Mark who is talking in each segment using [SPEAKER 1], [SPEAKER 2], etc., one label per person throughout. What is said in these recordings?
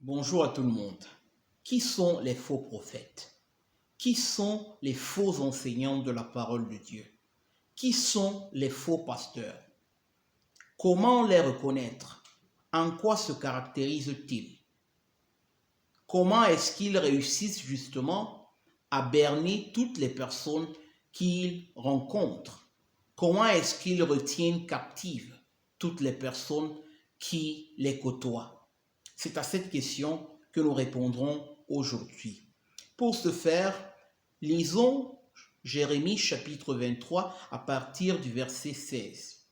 [SPEAKER 1] Bonjour à tout le monde. Qui sont les faux prophètes? Qui sont les faux enseignants de la parole de Dieu? Qui sont les faux pasteurs? Comment les reconnaître? En quoi se caractérisent-ils? Comment est-ce qu'ils réussissent justement à berner toutes les personnes qu'ils rencontrent? Comment est-ce qu'ils retiennent captives toutes les personnes qui les côtoient? C'est à cette question que nous répondrons aujourd'hui. Pour ce faire, lisons Jérémie chapitre 23 à partir du verset 16.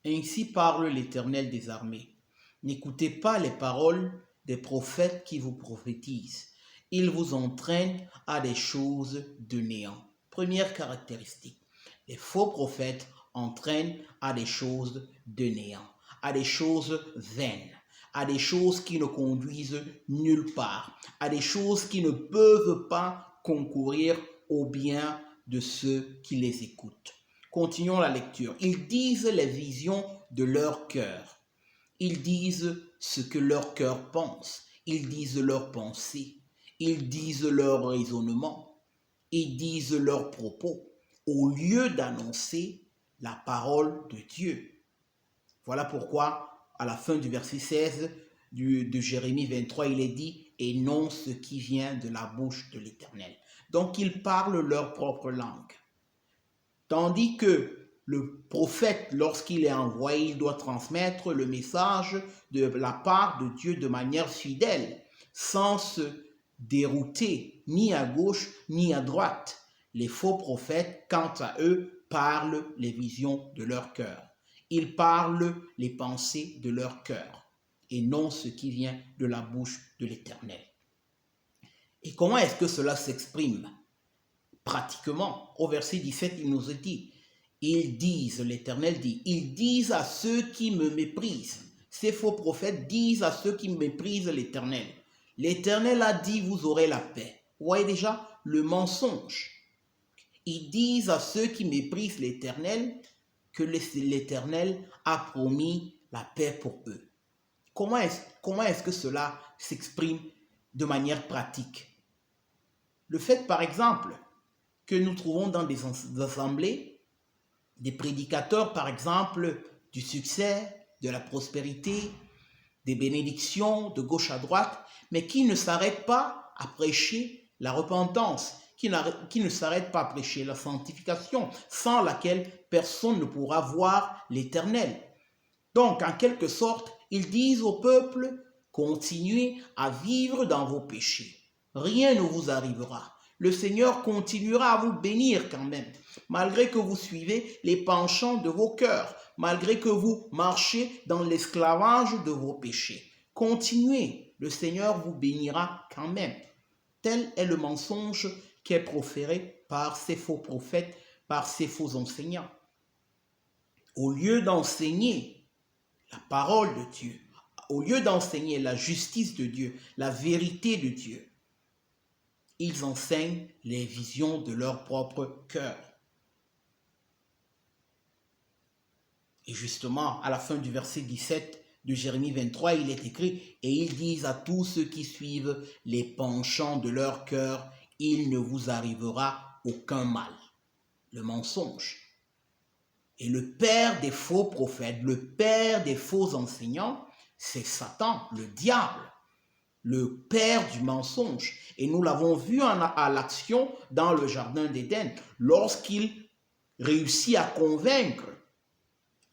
[SPEAKER 1] Ainsi parle l'Éternel des armées. N'écoutez pas les paroles des prophètes qui vous prophétisent. Ils vous entraînent à des choses de néant. Première caractéristique, les faux prophètes entraînent à des choses de néant, à des choses vaines, à des choses qui ne conduisent nulle part, à des choses qui ne peuvent pas concourir au bien de ceux qui les écoutent. Continuons la lecture. Ils disent les visions de leur cœur. Ils disent ce que leur cœur pense. Ils disent leurs pensées. Ils disent leur raisonnement. Ils disent leurs propos au lieu d'annoncer la parole de Dieu. Voilà pourquoi, à la fin du verset 16 de Jérémie 23, il est dit « Et non ce qui vient de la bouche de l'Éternel ». Donc, ils parlent leur propre langue. Tandis que le prophète, lorsqu'il est envoyé, il doit transmettre le message de la part de Dieu de manière fidèle, sans se dérouter ni à gauche ni à droite. Les faux prophètes, quant à eux, parlent les visions de leur cœur. Ils parlent les pensées de leur cœur et non ce qui vient de la bouche de l'Éternel. Et comment est-ce que cela s'exprime? Pratiquement, au verset 17, il nous dit, ils disent, l'Éternel dit, ils disent à ceux qui me méprisent. Ces faux prophètes disent à ceux qui méprisent l'Éternel. L'Éternel a dit, vous aurez la paix. Vous voyez déjà le mensonge. Ils disent à ceux qui méprisent l'Éternel que l'Éternel a promis la paix pour eux. Comment est-ce que cela s'exprime de manière pratique? Le fait, par exemple, que nous trouvons dans des assemblées, des prédicateurs, par exemple, du succès, de la prospérité, des bénédictions de gauche à droite, mais qui ne s'arrêtent pas à prêcher la repentance, qui ne s'arrêtent pas à prêcher la sanctification, sans laquelle personne ne pourra voir l'Éternel. Donc, en quelque sorte, ils disent au peuple, continuez à vivre dans vos péchés. Rien ne vous arrivera. Le Seigneur continuera à vous bénir quand même, malgré que vous suivez les penchants de vos cœurs, malgré que vous marchez dans l'esclavage de vos péchés. Continuez, le Seigneur vous bénira quand même. Tel est le mensonge qui est proféré par ces faux prophètes, par ces faux enseignants. Au lieu d'enseigner la parole de Dieu, au lieu d'enseigner la justice de Dieu, la vérité de Dieu, ils enseignent les visions de leur propre cœur. Et justement, à la fin du verset 17 de Jérémie 23, il est écrit « Et ils disent à tous ceux qui suivent les penchants de leur cœur, il ne vous arrivera aucun mal. » Le mensonge. Et le père des faux prophètes, le père des faux enseignants, c'est Satan, le diable, le père du mensonge. Et nous l'avons vu à l'action dans le jardin d'Éden, lorsqu'il réussit à convaincre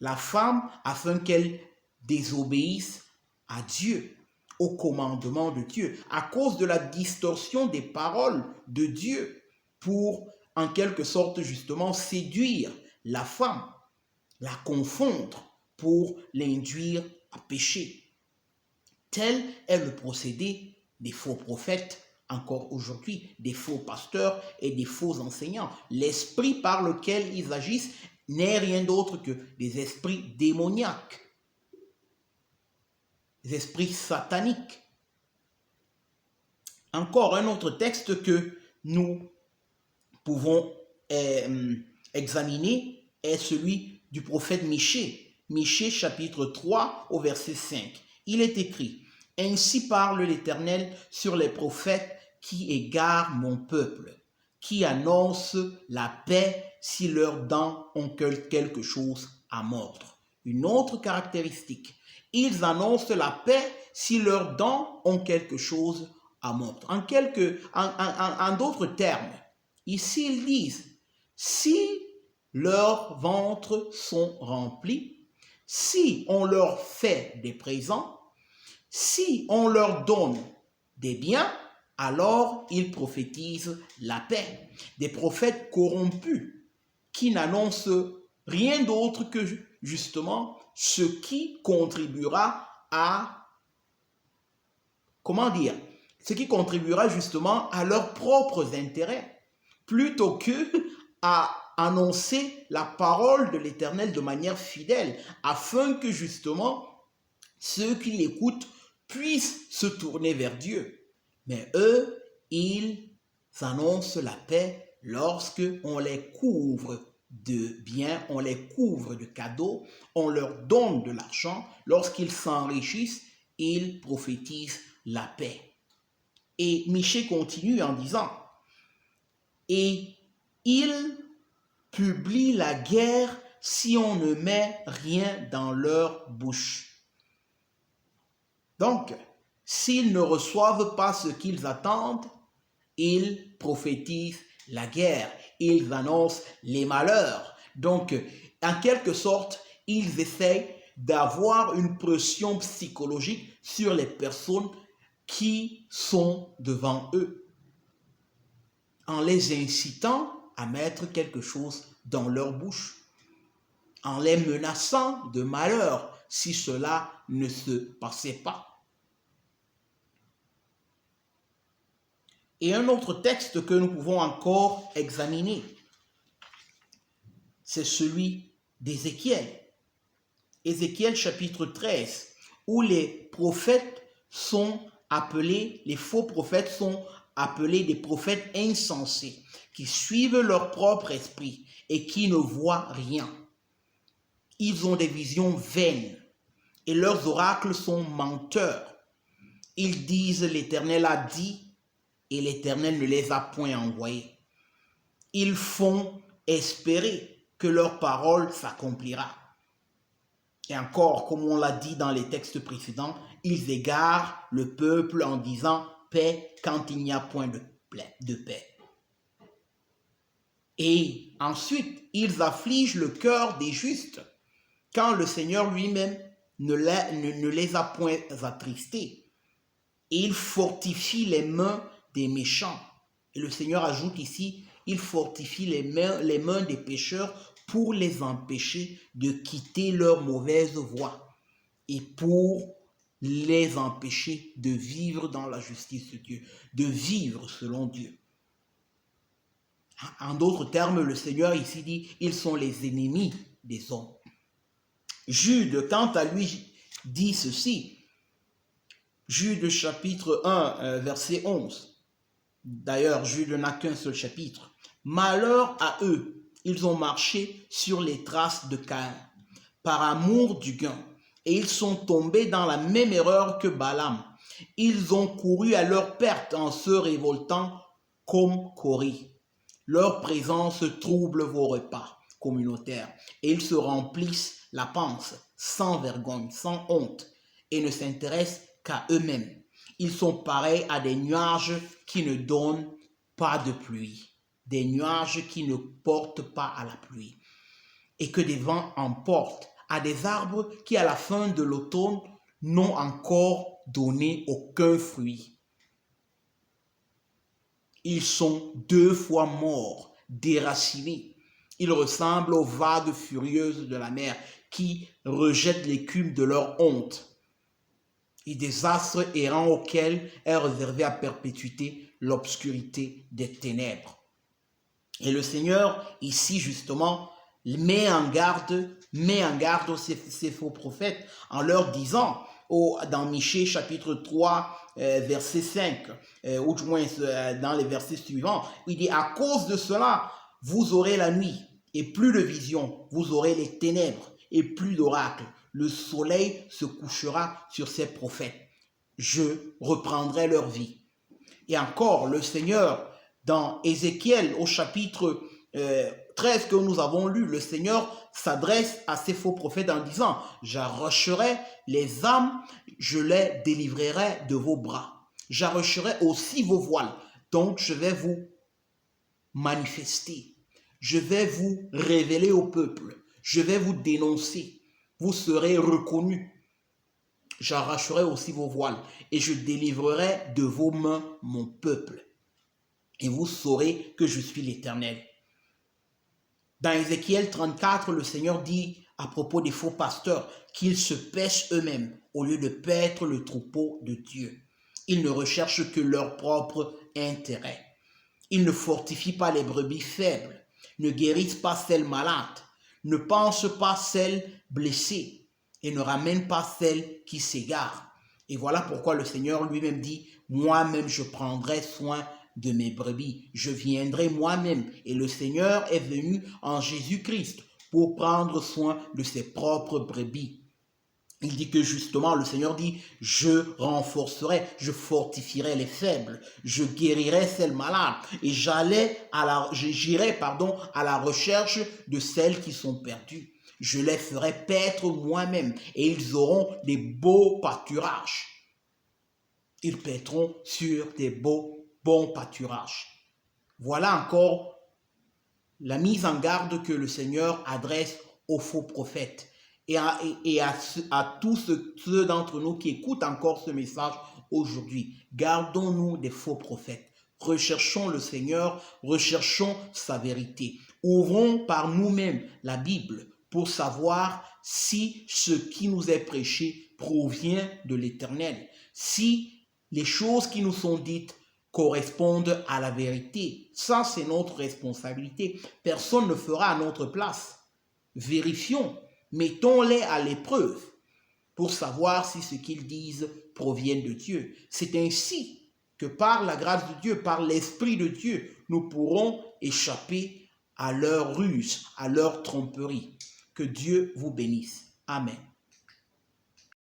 [SPEAKER 1] la femme afin qu'elle désobéisse à Dieu, au commandement de Dieu, à cause de la distorsion des paroles de Dieu, pour en quelque sorte justement séduire la femme, la confondre pour l'induire à pécher. Tel est le procédé des faux prophètes encore aujourd'hui, des faux pasteurs et des faux enseignants. L'esprit par lequel ils agissent n'est rien d'autre que des esprits démoniaques, des esprits sataniques. Encore un autre texte que nous pouvons examiner est celui du prophète Michée. Michée chapitre 3 au verset 5. Il est écrit Ainsi parle l'Éternel sur les prophètes qui égarent mon peuple, qui annoncent la paix si leurs dents ont quelque chose à mordre. Une autre caractéristique, ils annoncent la paix si leurs dents ont quelque chose à mordre. En d'autres termes, ici ils disent, si leurs ventres sont remplis, si on leur fait des présents, si on leur donne des biens, alors ils prophétisent la paix. Des prophètes corrompus qui n'annoncent rien d'autre que justement ce qui contribuera à, ce qui contribuera justement à leurs propres intérêts, plutôt que à annoncer la parole de l'Éternel de manière fidèle, afin que justement ceux qui l'écoutent puissent se tourner vers Dieu. Mais eux, ils annoncent la paix lorsque on les couvre de biens, on les couvre de cadeaux, on leur donne de l'argent. Lorsqu'ils s'enrichissent, ils prophétisent la paix. Et Michée continue en disant, et ils publient la guerre si on ne met rien dans leur bouche. Donc, s'ils ne reçoivent pas ce qu'ils attendent, ils prophétisent la guerre, ils annoncent les malheurs. Donc, en quelque sorte, ils essayent d'avoir une pression psychologique sur les personnes qui sont devant eux, en les incitant à mettre quelque chose dans leur bouche, en les menaçant de malheur si cela ne se passait pas. Et un autre texte que nous pouvons encore examiner, c'est celui d'Ézéchiel. Ézéchiel chapitre 13, où les prophètes sont appelés, les faux prophètes sont appelés des prophètes insensés, qui suivent leur propre esprit et qui ne voient rien. Ils ont des visions vaines et leurs oracles sont menteurs. Ils disent l'Éternel a dit et l'Éternel ne les a point envoyés. Ils font espérer que leur parole s'accomplira. Et encore, comme on l'a dit dans les textes précédents, ils égarent le peuple en disant paix quand il n'y a point de paix. Et ensuite, ils affligent le cœur des justes quand le Seigneur lui-même ne les a point attristés. Et il fortifie les mains des méchants. Et le Seigneur ajoute ici, il fortifie les mains des pécheurs pour les empêcher de quitter leur mauvaise voie et pour les empêcher de vivre dans la justice de Dieu, de vivre selon Dieu. En d'autres termes, le Seigneur ici dit, ils sont les ennemis des hommes. Jude, quant à lui, dit ceci. Jude chapitre 1, verset 11. D'ailleurs, Jude n'a qu'un seul chapitre. Malheur à eux, ils ont marché sur les traces de Caïn, par amour du gain, et ils sont tombés dans la même erreur que Balaam. Ils ont couru à leur perte en se révoltant comme Cory. Leur présence trouble vos repas communautaires, et ils se remplissent la panse, sans vergogne, sans honte, et ne s'intéressent qu'à eux-mêmes. Ils sont pareils à des nuages qui ne donnent pas de pluie, des nuages qui ne portent pas à la pluie, et que des vents emportent, à des arbres qui à la fin de l'automne n'ont encore donné aucun fruit. Ils sont 2 fois morts, déracinés. Ils ressemblent aux vagues furieuses de la mer qui rejettent l'écume de leur honte. Et des astres errants auxquels est réservée à perpétuité l'obscurité des ténèbres. Et le Seigneur, ici justement, met en garde ces faux prophètes en leur disant, dans Michée chapitre 3, verset 5, ou du moins dans les versets suivants, il dit, à cause de cela, vous aurez la nuit et plus de visions, vous aurez les ténèbres et plus d'oracles. Le soleil se couchera sur ces prophètes. je reprendrai leur vie. Et encore, le Seigneur, dans Ézéchiel, au chapitre 13 que nous avons lu, le Seigneur s'adresse à ces faux prophètes en disant, j'arracherai les âmes, je les délivrerai de vos bras. J'arracherai aussi vos voiles. Donc, je vais vous manifester. Je vais vous révéler au peuple. Je vais vous dénoncer. Vous serez reconnus. J'arracherai aussi vos voiles et je délivrerai de vos mains mon peuple. Et vous saurez que je suis l'Éternel. Dans Ézéchiel 34, le Seigneur dit à propos des faux pasteurs qu'ils se pêchent eux-mêmes au lieu de paître le troupeau de Dieu. Ils ne recherchent que leur propre intérêt. Ils ne fortifient pas les brebis faibles, ne guérissent pas celles malades, ne pensent pas celles blessées et ne ramènent pas celles qui s'égarent. Et voilà pourquoi le Seigneur lui-même dit, moi-même je prendrai soin de mes brebis, je viendrai moi-même. Et le Seigneur est venu en Jésus-Christ pour prendre soin de ses propres brebis. Il dit que justement, le Seigneur dit, je renforcerai, je fortifierai les faibles, je guérirai celles malades et j'irai à la recherche de celles qui sont perdues. Je les ferai paître moi-même et ils auront des beaux pâturages. Ils paîtront sur des bons pâturages. Voilà encore la mise en garde que le Seigneur adresse aux faux prophètes. Et à tous ceux d'entre nous qui écoutent encore ce message aujourd'hui. Gardons-nous des faux prophètes. Recherchons le Seigneur, recherchons sa vérité. Ouvrons par nous-mêmes la Bible pour savoir si ce qui nous est prêché provient de l'Éternel. Si les choses qui nous sont dites correspondent à la vérité. Ça, c'est notre responsabilité. Personne ne fera à notre place. Vérifions. Mettons-les à l'épreuve pour savoir si ce qu'ils disent provient de Dieu. C'est ainsi que par la grâce de Dieu, par l'Esprit de Dieu, nous pourrons échapper à leur ruse, à leur tromperie. Que Dieu vous bénisse. Amen.